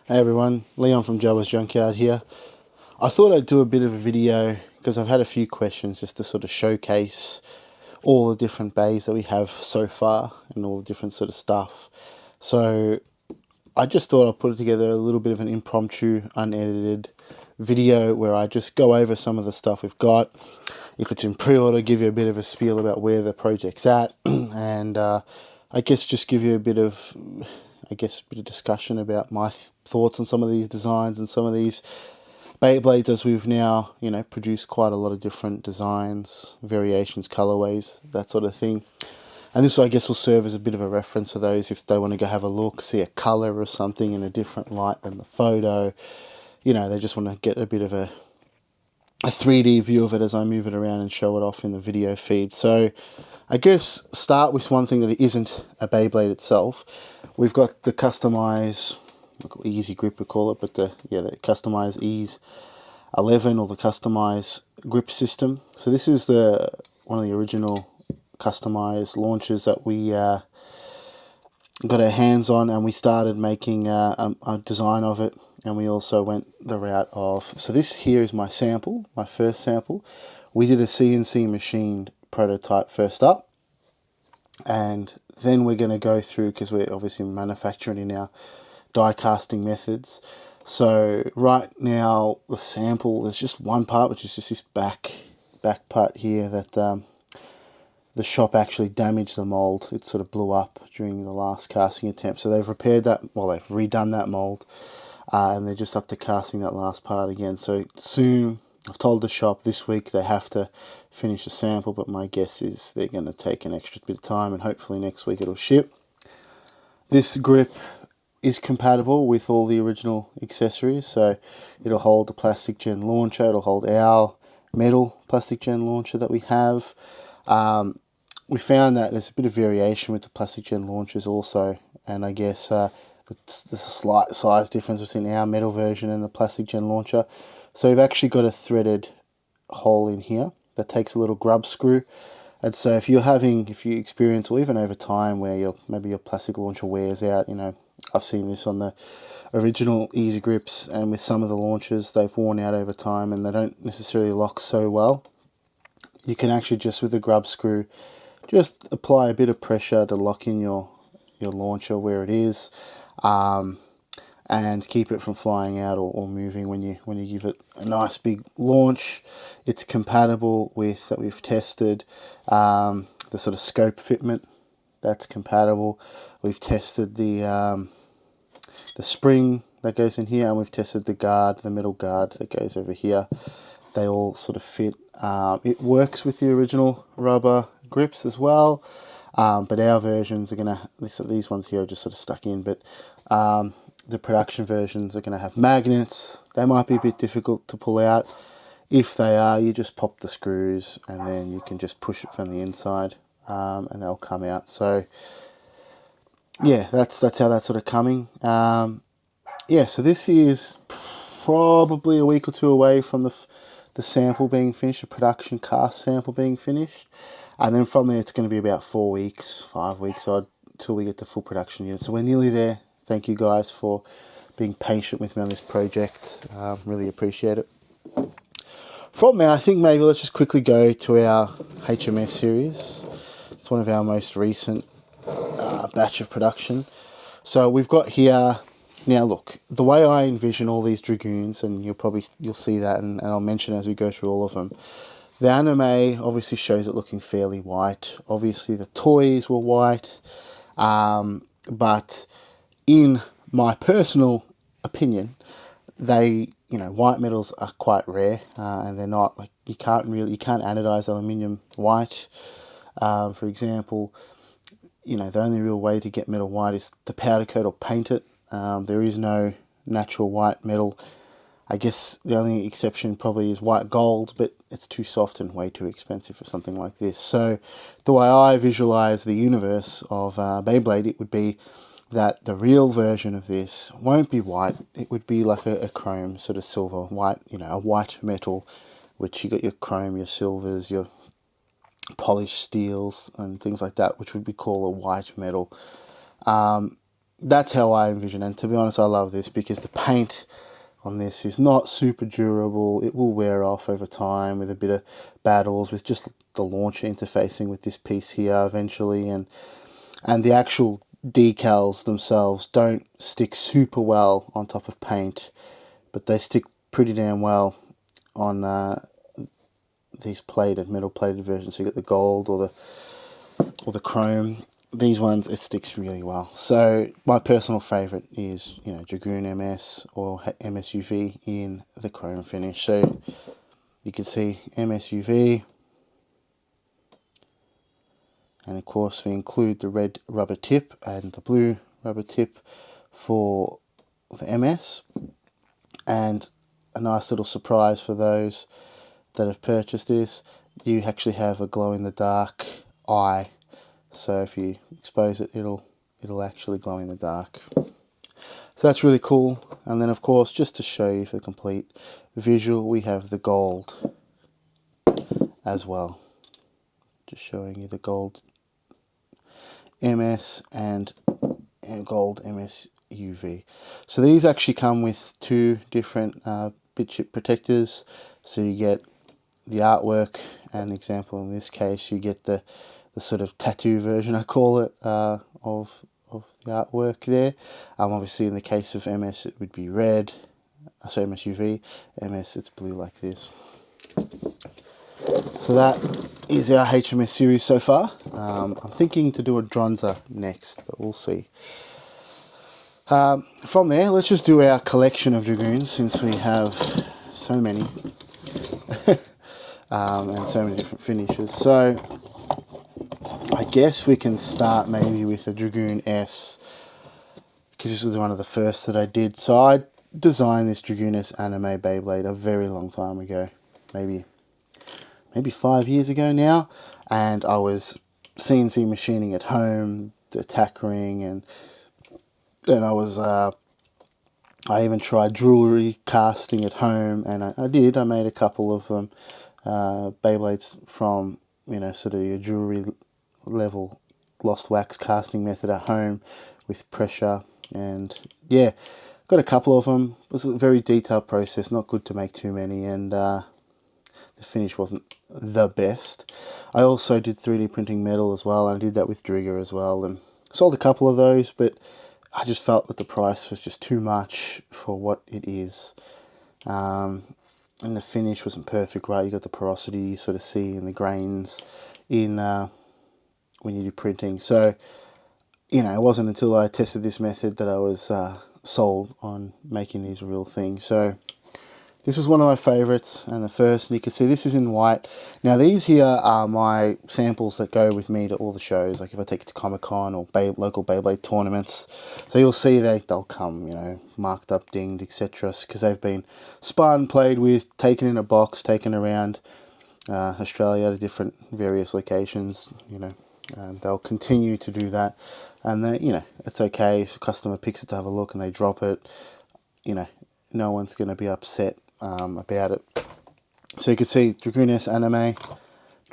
Hey everyone, Leon from Jawas Junkyard here. I thought I'd do a bit of a video because I've had a few questions just to sort of showcase all the different bays that we have so far and all the different sort of stuff. So I just thought I'd put together a little bit of an impromptu, unedited video where I just go over some of the stuff we've got. If it's in pre-order, give you a bit of a spiel about where the project's at and I guess just give you a bit of discussion about my thoughts on some of these designs and some of these Beyblades, as we've now, produced quite a lot of different designs, variations, colorways, that sort of thing. And this, I guess, will serve as a bit of a reference for those if they want to go have a look, see a color or something in a different light than the photo. They just want to get a bit of a 3D view of it as I move it around and show it off in the video feed. So I guess start with one thing that isn't a Beyblade itself. We've got the customized easy grip we call it, but the customized ease 11 or the customized grip system. So this is one of the original customized launchers that we got our hands on, and we started making a design of it, and we also went the route of, so this here is my sample, my first sample. We did a CNC machined prototype first up, and then we're going to go through, because we're obviously manufacturing in our die casting methods. So right now the sample, there's just one part, which is just this back part here that the shop actually damaged the mold. It sort of blew up during the last casting attempt, so they've repaired that, well, they've redone that mold, and they're just up to casting that last part again. So soon, I've told the shop this week they have to finish the sample, but my guess is they're going to take an extra bit of time, and hopefully next week it'll ship. This grip is compatible with all the original accessories, so it'll hold the plastic gen launcher, it'll hold our metal plastic gen launcher that we have. We found that there's a bit of variation with the plastic gen launchers also, and I guess there's a slight size difference between our metal version and the plastic gen launcher. So we've actually got a threaded hole in here that takes a little grub screw. And so if you experience, or even over time, where maybe your plastic launcher wears out, I've seen this on the original easy grips, and with some of the launchers, they've worn out over time and they don't necessarily lock so well. You can actually just, with the grub screw, just apply a bit of pressure to lock in your launcher where it is, and keep it from flying out or moving when you give it a nice big launch. It's compatible with, that we've tested, the sort of scope fitment. That's compatible. We've tested the spring that goes in here, and we've tested the guard, the metal guard that goes over here. They all sort of fit. It works with the original rubber grips as well, but our versions are gonna, these ones here are just sort of stuck in, but the production versions are going to have magnets. They might be a bit difficult to pull out. If they are, you just pop the screws and then you can just push it from the inside, and they'll come out. So yeah, that's how that's sort of coming. Yeah, so this is probably a week or two away from the sample being finished, the production cast sample being finished, and then from there it's going to be about 4 weeks, 5 weeks odd, till we get the full production unit. So we're nearly there. Thank you guys for being patient with me on this project. Really appreciate it. From there, I think maybe let's just quickly go to our HMS series. It's one of our most recent batch of production. So we've got here, now look, the way I envision all these Dragoons, and you'll see that, and I'll mention as we go through all of them. The anime obviously shows it looking fairly white. Obviously the toys were white, but in my personal opinion, white metals are quite rare, and they're not, like, you can't anodize aluminium white. For example, the only real way to get metal white is to powder coat or paint it. There is no natural white metal. I guess the only exception probably is white gold, but it's too soft and way too expensive for something like this. So the way I visualize the universe of Beyblade, it would be that the real version of this won't be white. It would be like a chrome, sort of silver, white, a white metal, which you got your chrome, your silvers, your polished steels and things like that, which would be called a white metal. that's how I envision. And to be honest, I love this because the paint on this is not super durable. It will wear off over time with a bit of battles with just the launcher interfacing with this piece here eventually, and the actual decals themselves don't stick super well on top of paint, but they stick pretty damn well on these metal plated versions. So you get the gold or the chrome. These ones, it sticks really well. So my personal favourite is, Dragoon MS or MSUV in the chrome finish. So you can see MSUV, and of course we include the red rubber tip and the blue rubber tip for the MS, and a nice little surprise for those that have purchased this, you actually have a glow in the dark eye. So if you expose it, it'll actually glow in the dark. So that's really cool. And then of course, just to show you for the complete visual, we have the gold as well. Just showing you the gold MS and gold MS UV. So these actually come with two different bit chip protectors. So you get the artwork, and example in this case, you get the sort of tattoo version, I call it, of the artwork there. Obviously in the case of MS it would be red, so MSUV, MS it's blue like this. So that is our HMS series so far. I'm thinking to do a Dronzer next, but we'll see. From there, let's just do our collection of Dragoons, since we have so many and so many different finishes. So I guess we can start maybe with the Dragoon S, because this was one of the first that I did. So I designed this Dragoon S anime Beyblade a very long time ago, maybe 5 years ago now, and I was CNC machining at home, the attack ring, and then I was I even tried jewellery casting at home, and I made a couple of them, Beyblades from, sort of your jewellery level lost wax casting method at home with pressure, and yeah, got a couple of them. It was a very detailed process, not good to make too many, and the finish wasn't the best. I also did 3D printing metal as well, and I did that with Drigger as well, and sold a couple of those, but I just felt that the price was just too much for what it is. And the finish wasn't perfect, right? You got the porosity you sort of see in the grains in when you do printing. So, it wasn't until I tested this method that I was sold on making these real things. So this is one of my favorites, and the first, and you can see this is in white. Now these here are my samples that go with me to all the shows, like if I take it to Comic-Con or local Beyblade tournaments. So you'll see they'll come, marked up, dinged, etc., because they've been spun, played with, taken in a box, taken around Australia to different various locations, and they'll continue to do that. And then, it's okay if a customer picks it to have a look and they drop it, no one's going to be upset about it. So you can see Dragoon S anime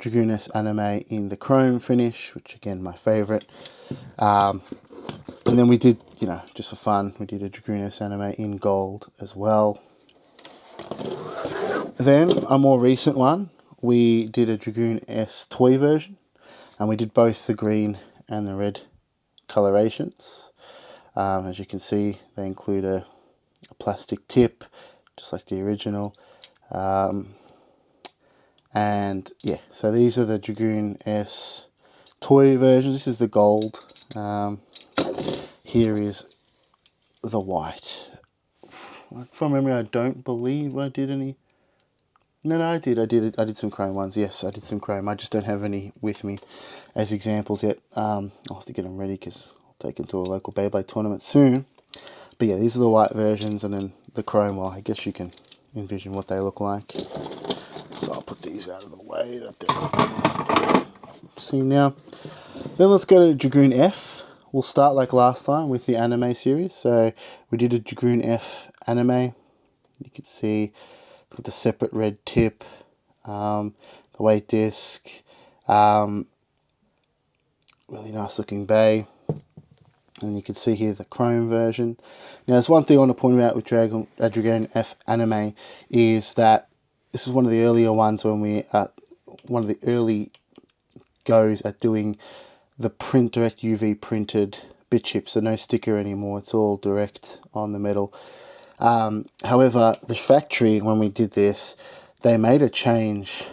in the chrome finish, which again my favourite. And then we did, just for fun, we did a Dragoon S anime in gold as well. Then a more recent one, we did a Dragoon S toy version, and we did both the green and the red colorations. As you can see, they include a plastic tip, just like the original. And yeah, so these are the Dragoon S toy versions. This is the gold. Here is the white. From memory, I don't believe I did any. No, I did. I did some chrome ones. Yes, I did some chrome. I just don't have any with me as examples yet. I'll have to get them ready because I'll take them to a local Beyblade tournament soon. But yeah, these are the white versions, and then the chrome, well, I guess you can envision what they look like. So I'll put these out of the way that they're seen now. Then let's go to Dragoon F. We'll start like last time with the anime series. So we did a Dragoon F anime. You can see with the separate red tip, the weight disc, really nice looking bay. And you can see here the chrome version. Now, there's one thing I want to point out with Dragoon F anime is that this is one of the earlier ones when one of the early goes at doing the direct UV printed bit chip, so no sticker anymore. It's all direct on the metal. However, the factory, when we did this, they made a change.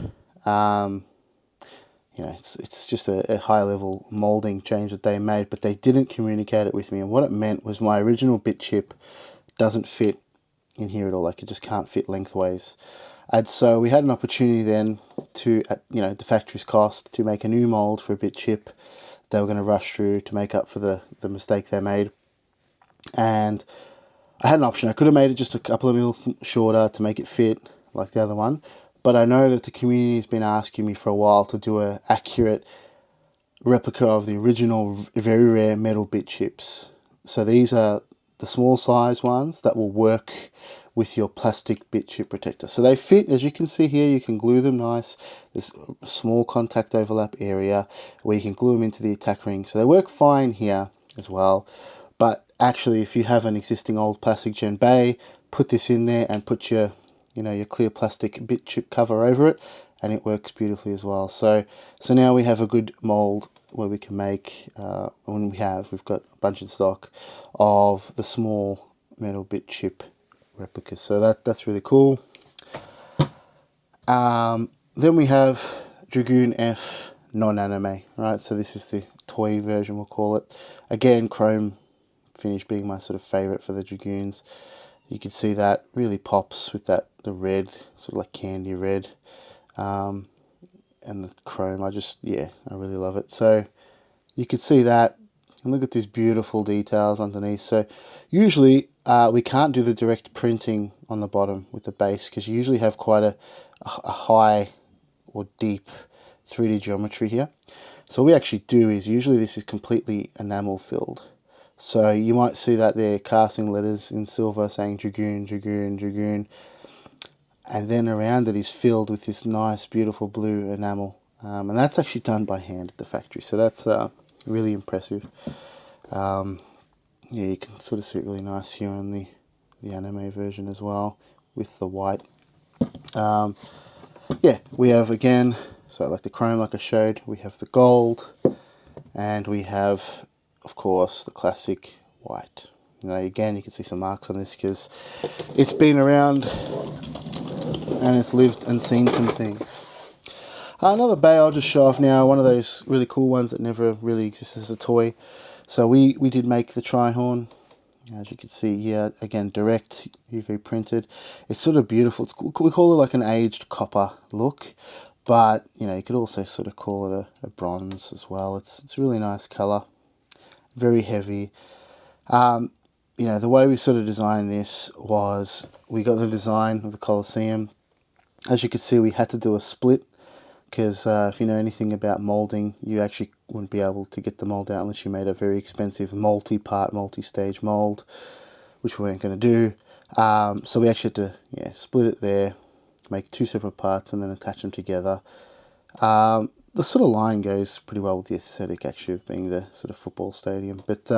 It's just a high level molding change that they made, but they didn't communicate it with me. And what it meant was my original bit chip doesn't fit in here at all. Like, it just can't fit lengthways. And so we had an opportunity then to, at the factory's cost, to make a new mold for a bit chip. They were going to rush through to make up for the mistake they made. And I had an option. I could have made it just a couple of mils shorter to make it fit like the other one. But I know that the community has been asking me for a while to do an accurate replica of the original very rare metal bit chips. So these are the small size ones that will work with your plastic bit chip protector. So they fit, as you can see here, you can glue them nice. There's a small contact overlap area where you can glue them into the attack ring. So they work fine here as well. But actually, if you have an existing old plastic gen bay, put this in there and put your your clear plastic bit chip cover over it, and it works beautifully as well. So now we have a good mold where we can make, we've got a bunch in stock of the small metal bit chip replicas. So that's really cool. Then we have Dragoon F non-anime, right? So this is the toy version, we'll call it. Again, chrome finish being my sort of favorite for the Dragoons. You can see that really pops with the red, sort of like candy red, and the chrome. I really love it. So you can see that, and look at these beautiful details underneath. So usually we can't do the direct printing on the bottom with the base, because you usually have quite a high or deep 3D geometry here. So what we actually do is, usually this is completely enamel filled. So you might see that they're casting letters in silver saying Dragoon, Dragoon, Dragoon. And then around it is filled with this nice, beautiful blue enamel. And that's actually done by hand at the factory. So that's really impressive. You can sort of see it really nice here on the anime version as well with the white. We have, again, so like the chrome like I showed, we have the gold, and we have, of course, the classic white. Again, you can see some marks on this because it's been around and it's lived and seen some things. Another bay I'll just show off now, one of those really cool ones that never really existed as a toy. So we did make the Tryhorn. As you can see here, again, direct UV printed. It's sort of beautiful. We call it like an aged copper look, but you could also sort of call it a bronze as well. It's a really nice color. Very heavy. The way we sort of designed this was, we got the design of the Colosseum. As you could see, we had to do a split, because if you know anything about molding, you actually wouldn't be able to get the mold out unless you made a very expensive multi-part, multi-stage mold, which we weren't going to do. So we actually had to split it there, make two separate parts, and then attach them together. The sort of line goes pretty well with the aesthetic, actually, of being the sort of football stadium. But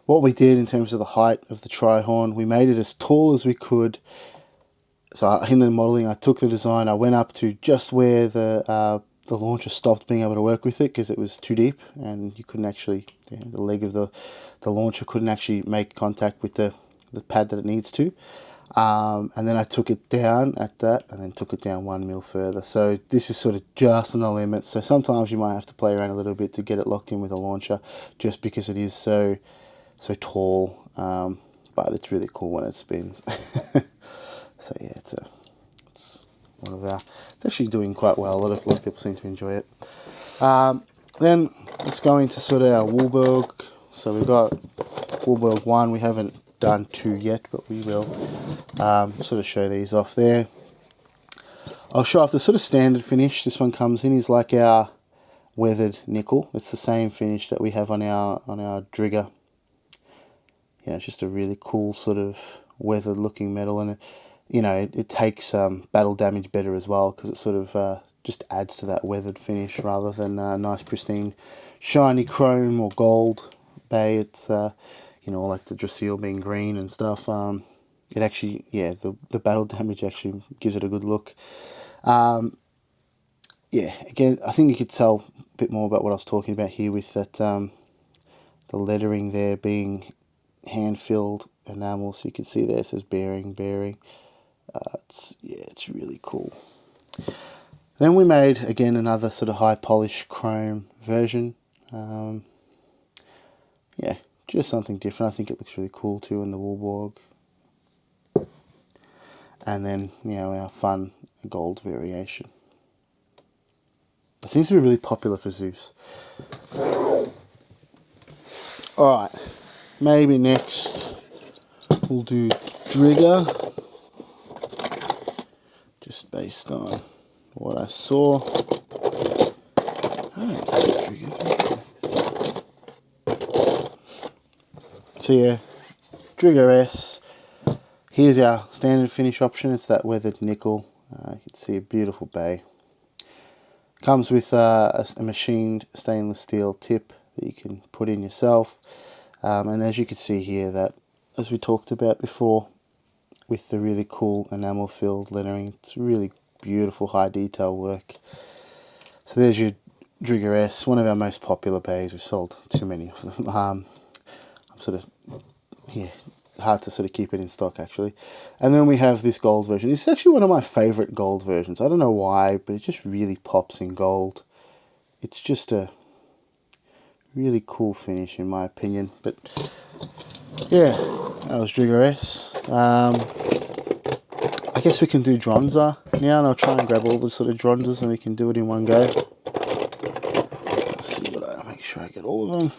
what we did in terms of the height of the Tryhorn, we made it as tall as we could. So in the modelling, I took the design, I went up to just where the launcher stopped being able to work with it, because it was too deep, and you couldn't actually, the leg of the launcher couldn't actually make contact with the pad that it needs to. And then I took it down at that, and then took it down 1 mil further. So this is sort of just on the limit. So sometimes you might have to play around a little bit to get it locked in with a launcher, just because it is so tall. But it's really cool when it spins. So yeah, it's one of our. It's actually doing quite well. A lot of people seem to enjoy it. Then let's go into sort of our Wolborg. So we've got Wolborg 1. We haven't done 2 yet, but we will. Sort of show these off there. I'll show off the sort of standard finish this one comes in. Is like our weathered nickel. It's the same finish that we have on our Drigger. It's just a really cool sort of weathered looking metal, and it takes battle damage better as well, because it sort of just adds to that weathered finish rather than nice pristine shiny chrome or gold bay. It's you know, like the Draciel being green and stuff. It actually, yeah, the battle damage actually gives it a good look. Yeah, again, I think you could tell a bit more about what I was talking about here with that, the lettering there being hand-filled enamel. So you can see there it says bearing. Yeah, it's really cool. Then we made, again, another sort of high polish chrome version. Yeah, just something different. I think it looks really cool too in the Wolborg. And then, you know, our fun gold variation. It seems to be really popular for Zeus. Alright, maybe next we'll do Drigger, just based on what I saw. So yeah, Drigger S. Here's our standard finish option. It's that weathered nickel. You can see a beautiful bay. Comes with a machined stainless steel tip that you can put in yourself. And as you can see here, that, as we talked about before, with the really cool enamel filled lettering, it's really beautiful high detail work. So there's your Drigger S, one of our most popular bays. We've sold too many of them. I'm sort of, yeah, hard to sort of keep it in stock actually. And then we have this gold version. This is actually one of my favorite gold versions. I don't know why, but it just really pops in gold. It's just a really cool finish in my opinion. But yeah, that was Drigger S. I guess we can do Dronzer now, and I'll try and grab all the sort of Dronzers and we can do it in one go. Let's see what I make sure I get all of them.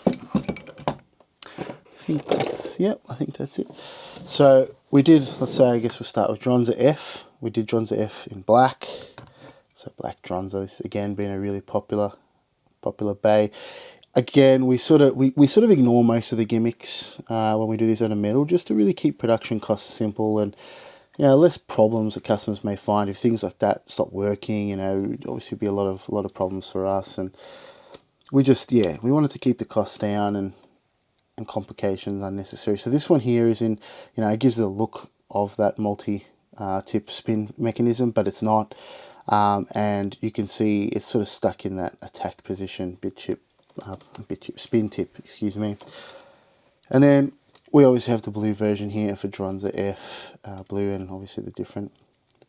I think that's, yep, I think that's it. So we did, let's say, I guess we'll start with Dronzer F. We did Dronzer F in black. So black Dronzer, this again being a really popular bay. Again, we sort of ignore most of the gimmicks when we do this out of metal, just to really keep production costs simple and, you know, less problems that customers may find if things like that stop working. You know, obviously be a lot of problems for us, and we just, yeah, we wanted to keep the costs down and complications unnecessary. So this one here is in, you know, it gives the look of that multi-tip spin mechanism, but it's not. And you can see it's sort of stuck in that attack position, spin tip, excuse me. And then we always have the blue version here for Dronzer F, blue, and obviously the different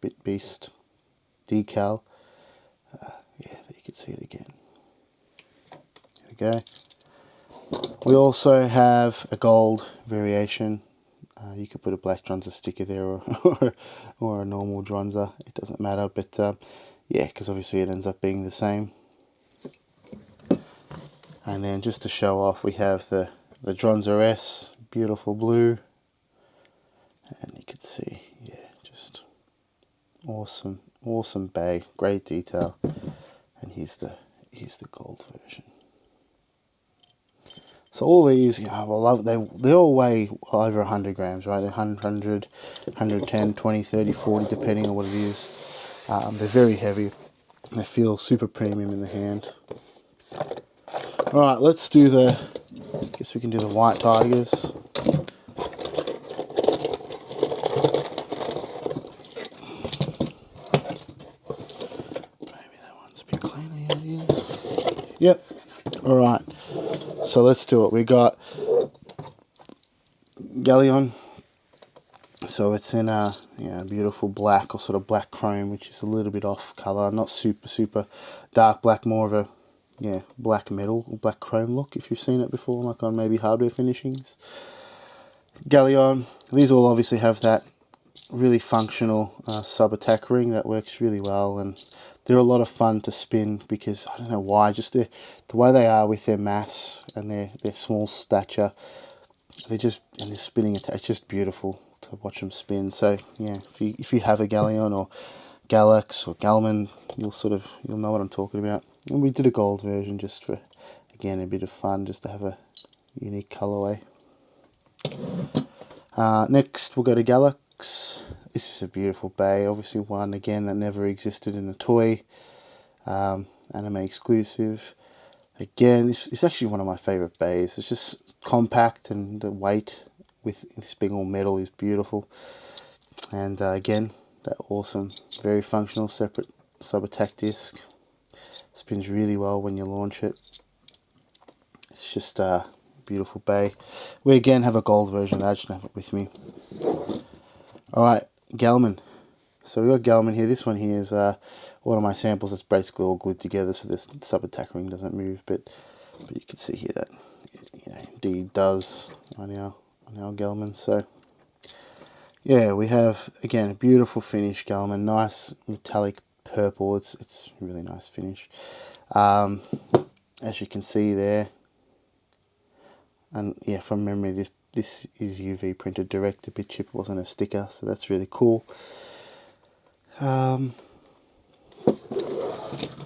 bit beast decal. Yeah, you can see it again. There we go. We also have a gold variation. You could put a black Dronzer sticker there or a normal Dronzer. It doesn't matter, but yeah, because obviously it ends up being the same. And then just to show off, we have the Dronzer S, beautiful blue. And you can see, yeah, just awesome bay, great detail. And here's the gold version. So all these, you know, well, they all weigh over 100 grams, right? They're 100, 110, 20, 30, 40, depending on what it is. They're very heavy. They feel super premium in the hand. All right, let's do I guess we can do the white tigers. Maybe that one's a bit cleaner. Yeah, it is. Yep. All right. So let's do it. We got Galleon. So it's in a, you know, beautiful black or sort of black chrome, which is a little bit off color, not super dark black, more of a, yeah, black metal or black chrome look if you've seen it before, like on maybe hardware finishings. Galleon. These all obviously have that really functional sub attack ring that works really well, and they're a lot of fun to spin because I don't know why, just the way they are with their mass and their small stature, they're just, and their spinning attack, it's just beautiful to watch them spin. So yeah, if you have a Galleon or Galax or Galman, you'll know what I'm talking about. And we did a gold version just for, again, a bit of fun, just to have a unique colorway. Next we'll go to Galax. This is a beautiful bay, obviously one again that never existed in a toy, anime exclusive. Again, it's actually one of my favorite bays. It's just compact, and the weight with this being all metal is beautiful. And again, that awesome, very functional separate sub-attack disc. Spins really well when you launch it. It's just a beautiful bay. We again have a gold version. I just don't have it with me. Alright, Gelman. So we've got Gelman here. This one here is one of my samples that's basically all glued together, so this sub-attack ring doesn't move, but you can see here that it indeed does on our Gelman. So yeah, we have again a beautiful finish Gelman, nice metallic purple. It's a really nice finish. As you can see there, and yeah, from memory, this is UV printed direct. The bit chip wasn't a sticker, so that's really cool.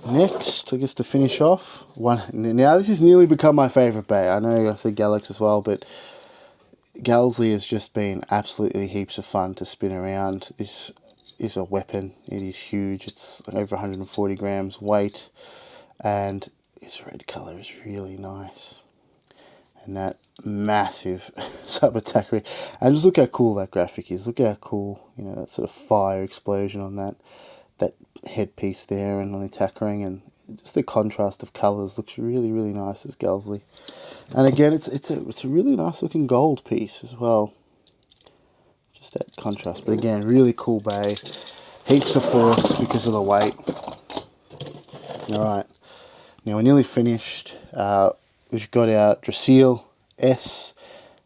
Next, I guess to finish off, now this has nearly become my favourite bay. I know I said Galax as well, but Galsley has just been absolutely heaps of fun to spin around. This is a weapon. It is huge. It's over 140 grams weight, and its red colour is really nice. And that massive sub-attack ring. And just look how cool that graphic is. Look how cool, that sort of fire explosion on that headpiece there and on the attack ring, and just the contrast of colours looks really, really nice as Galsley. And again, it's a really nice looking gold piece as well. Just that contrast. But again, really cool bay. Heaps of force because of the weight. Alright. Now we're nearly finished. We've got our Draciel S.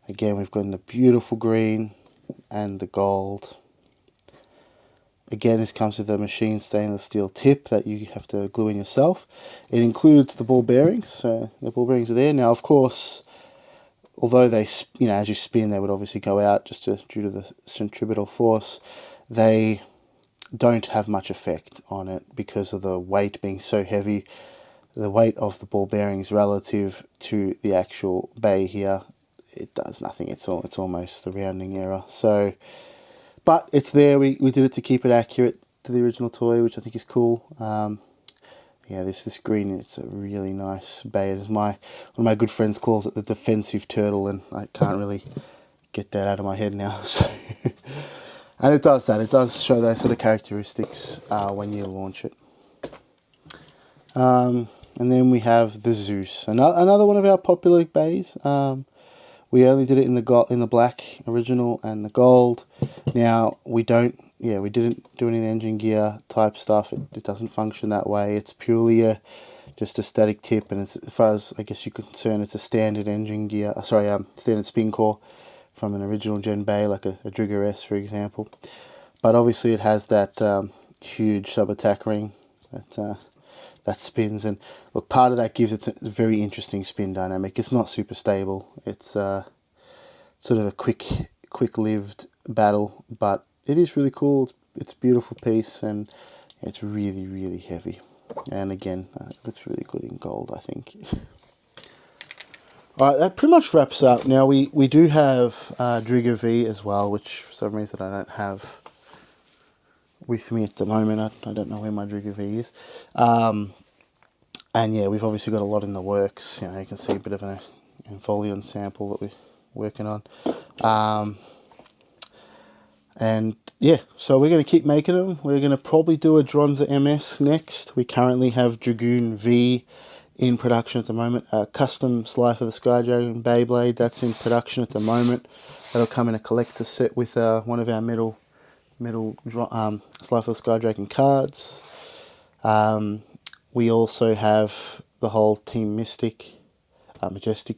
Again, we've got the beautiful green and the gold. Again, this comes with a machined stainless steel tip that you have to glue in yourself. It includes the ball bearings, so the ball bearings are there. Now, of course, although they, as you spin, they would obviously go out due to the centripetal force. They don't have much effect on it because of the weight being so heavy. The weight of the ball bearings relative to the actual bay here, it does nothing. It's almost a rounding error. So, but it's there. We did it to keep it accurate to the original toy, which I think is cool. Yeah, this green, it's a really nice bay. It is one of my good friends calls it the defensive turtle, and I can't really get that out of my head now. So, and it does that. It does show those sort of characteristics when you launch it. And then we have the Zeus, another one of our popular bays. We only did it in the black original and the gold. Now we didn't do any of the engine gear type stuff. It doesn't function that way. It's purely just a static tip, and as far as I guess you're concerned, it's a standard engine gear. Standard spin core from an original gen bay, like a Drigger S, for example. But obviously, it has that huge sub-attack ring that spins, and look, part of that gives it a very interesting spin dynamic. It's not super stable. It's sort of a quick-lived battle, but it is really cool. It's a beautiful piece, and it's really, really heavy. And again, it looks really good in gold, I think. All right, that pretty much wraps up. Now we do have Drigger V as well, which for some reason I don't have with me at the moment. I don't know where my Drigger V is. And yeah, we've obviously got a lot in the works. You can see a bit of an Infolion sample that we're working on. And yeah, so we're going to keep making them. We're going to probably do a Dronzer MS next. We currently have Dragoon V in production at the moment. A custom Sly for the Sky Dragon Beyblade, that's in production at the moment. That'll come in a collector set with one of our metal Sly for the Sky Dragon cards. We also have the whole Team Majestic,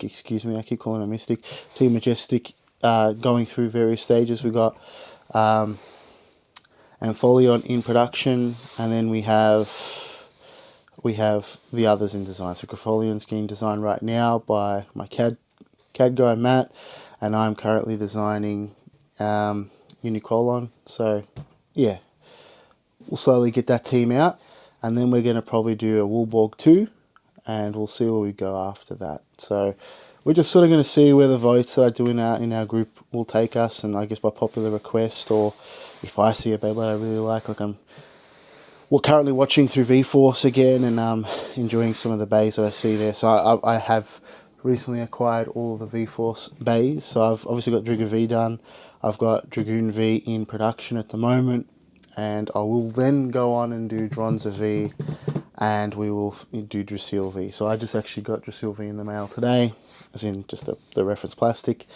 excuse me, I keep calling it Mystic. Team Majestic going through various stages. We've got Infolion in production, and then we have the others in design. So Grafolion's getting designed right now by my CAD guy Matt, and I'm currently designing Unicolon. So yeah, we'll slowly get that team out, and then we're going to probably do a Wolborg 2, and we'll see where we go after that. So we're just sort of going to see where the votes that I do in our group will take us, and I guess by popular request, or if I see a Beyblade I really like I'm we're currently watching through V-Force again and enjoying some of the bays that I see there. So I have recently acquired all of the V-Force bays. So I've obviously got Drigger V done. I've got Dragoon V in production at the moment. And I will then go on and do Dronzer V, and we will do Draciel V. So I just actually got Draciel V in the mail today, as in just the reference plastic.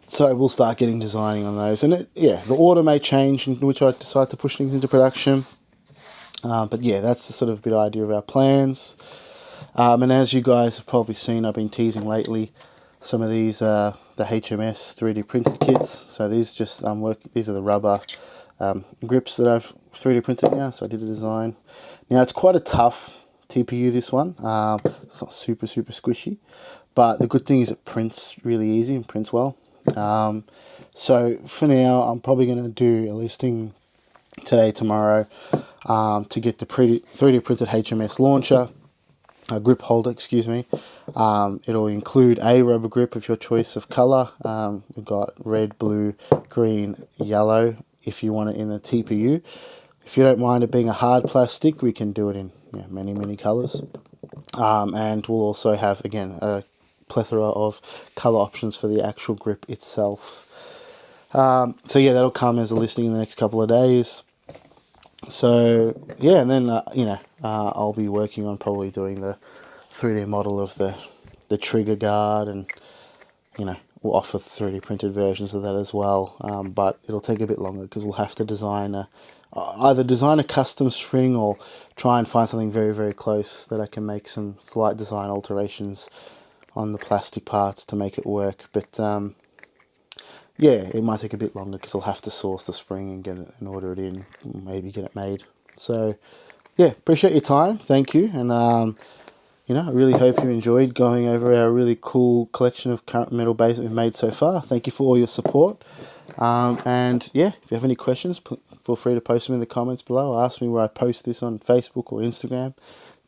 So we'll start getting designing on those. And yeah, the order may change in which I decide to push things into production. But yeah, that's the sort of bit idea of our plans. And as you guys have probably seen, I've been teasing lately some of these, the HMS 3D printed kits. So these just these are the rubber grips that I've 3D printed now. So I did a design. Now it's quite a tough TPU, this one. It's not super squishy, but the good thing is it prints really easy and prints well. So for now, I'm probably going to do a listing today, tomorrow, to get the 3D printed HMS launcher, grip holder, excuse me. It'll include a rubber grip of your choice of color. We've got red, blue, green, yellow, if you want it in the TPU. If you don't mind it being a hard plastic, we can do it in many colors. And we'll also have, again, a plethora of color options for the actual grip itself. So yeah, that'll come as a listing in the next couple of days. So yeah, and then I'll be working on probably doing the 3D model of the trigger guard, and we'll offer 3D printed versions of that as well. But it'll take a bit longer because we'll have to design either design a custom spring or try and find something very close that I can make some slight design alterations on the plastic parts to make it work. But yeah, it might take a bit longer because I'll have to source the spring and get it and order it in, maybe get it made. So yeah, appreciate your time. Thank you. And I really hope you enjoyed going over our really cool collection of current metal bays that we've made so far. Thank you for all your support. And yeah, if you have any questions, feel free to post them in the comments below. Ask me where I post this on Facebook or Instagram.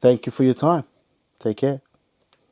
Thank you for your time. Take care.